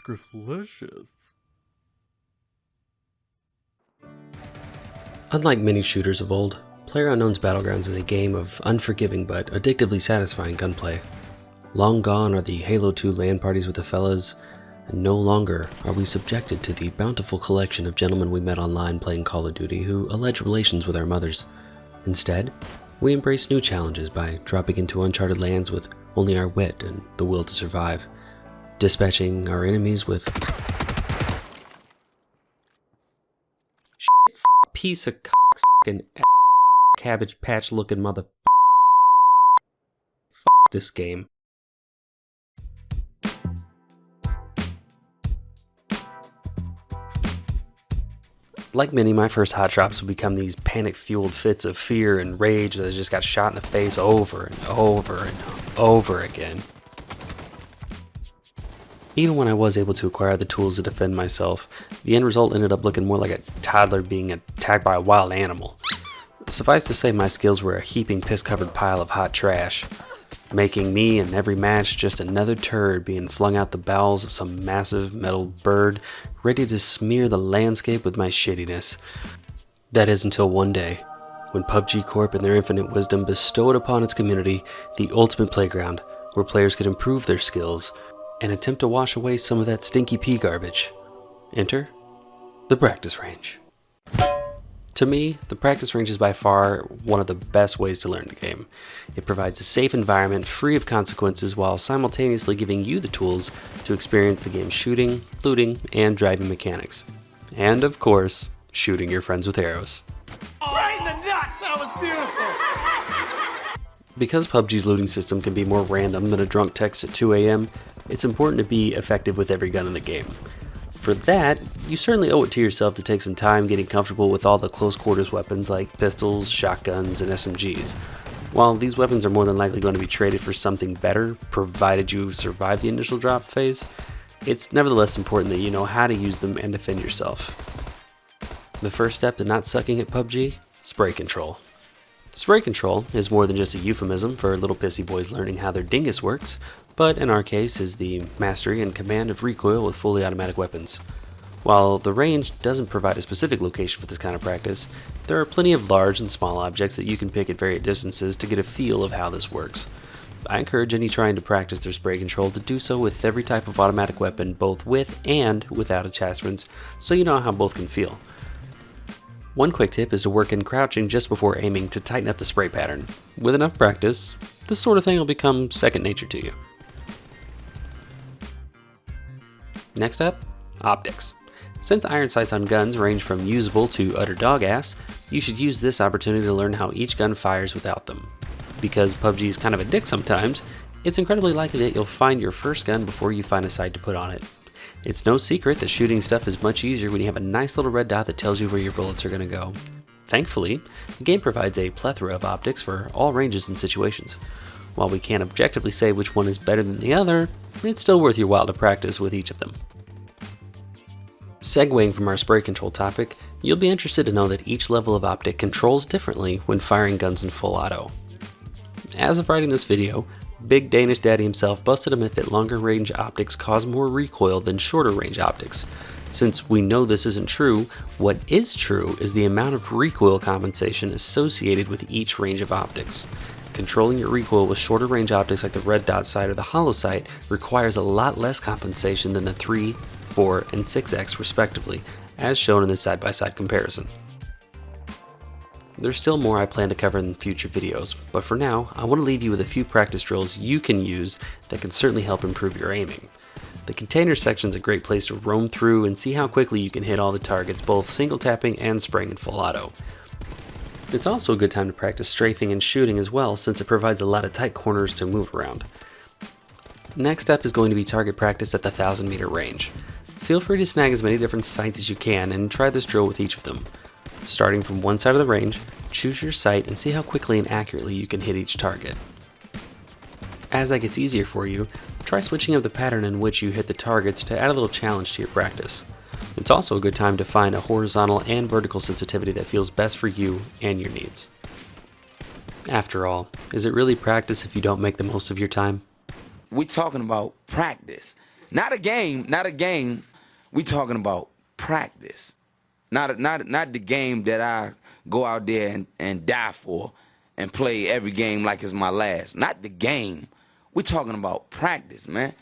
Scriflicious. Unlike many shooters of old, PlayerUnknown's Battlegrounds is a game of unforgiving but addictively satisfying gunplay. Long gone are the Halo 2 LAN parties with the fellas, and no longer are we subjected to the bountiful collection of gentlemen we met online playing Call of Duty who allege relations with our mothers. Instead, we embrace new challenges by dropping into uncharted lands with only our wit and the will to survive, dispatching our enemies with piece of cock-sucking cabbage patch looking mother. This game. Like many, my first hot drops would become these panic-fueled fits of fear and rage that I just got shot in the face over and over and over again. Even when I was able to acquire the tools to defend myself, the end result ended up looking more like a toddler being attacked by a wild animal. Suffice to say, my skills were a heaping piss-covered pile of hot trash, making me in every match just another turd being flung out the bowels of some massive metal bird ready to smear the landscape with my shittiness. That is until one day, when PUBG Corp in their infinite wisdom bestowed upon its community the ultimate playground where players could improve their skills and attempt to wash away some of that stinky pea garbage. Enter the practice range. To me, the practice range is by far one of the best ways to learn the game. It provides a safe environment free of consequences while simultaneously giving you the tools to experience the game's shooting, looting, and driving mechanics. And of course, shooting your friends with arrows. Right in the nuts! That was beautiful! Because PUBG's looting system can be more random than a drunk text at 2 a.m., it's important to be effective with every gun in the game. For that, you certainly owe it to yourself to take some time getting comfortable with all the close quarters weapons like pistols, shotguns, and SMGs. While these weapons are more than likely going to be traded for something better, provided you survive the initial drop phase, it's nevertheless important that you know how to use them and defend yourself. The first step to not sucking at PUBG? Spray control. Spray control is more than just a euphemism for little pissy boys learning how their dingus works, but in our case is the mastery and command of recoil with fully automatic weapons. While the range doesn't provide a specific location for this kind of practice, there are plenty of large and small objects that you can pick at various distances to get a feel of how this works. I encourage any trying to practice their spray control to do so with every type of automatic weapon, both with and without attachments, so you know how both can feel. One quick tip is to work in crouching just before aiming to tighten up the spray pattern. With enough practice, this sort of thing will become second nature to you. Next up, optics. Since iron sights on guns range from usable to utter dog ass, you should use this opportunity to learn how each gun fires without them. Because PUBG is kind of a dick sometimes, it's incredibly likely that you'll find your first gun before you find a sight to put on it. It's no secret that shooting stuff is much easier when you have a nice little red dot that tells you where your bullets are going to go. Thankfully, the game provides a plethora of optics for all ranges and situations. While we can't objectively say which one is better than the other, it's still worth your while to practice with each of them. Segueing from our spray control topic, you'll be interested to know that each level of optic controls differently when firing guns in full auto. As of writing this video, Big Danish Daddy himself busted a myth that longer range optics cause more recoil than shorter range optics. Since we know this isn't true, what is true is the amount of recoil compensation associated with each range of optics. Controlling your recoil with shorter range optics like the red dot sight or the hollow sight requires a lot less compensation than the 3, 4, and 6x respectively, as shown in this side-by-side comparison. There's still more I plan to cover in future videos, but for now, I want to leave you with a few practice drills you can use that can certainly help improve your aiming. The container section is a great place to roam through and see how quickly you can hit all the targets, both single tapping and spraying in full auto. It's also a good time to practice strafing and shooting as well, since it provides a lot of tight corners to move around. Next up is going to be target practice at the 1,000 meter range. Feel free to snag as many different sights as you can and try this drill with each of them. Starting from one side of the range, choose your sight and see how quickly and accurately you can hit each target. As that gets easier for you, try switching up the pattern in which you hit the targets to add a little challenge to your practice. It's also a good time to find a horizontal and vertical sensitivity that feels best for you and your needs. After all, is it really practice if you don't make the most of your time? We're talking about practice. Not a game, not a game. We talking about practice. Not the game that I go out there and die for and play every game like it's my last. Not the game. We talking about practice, man.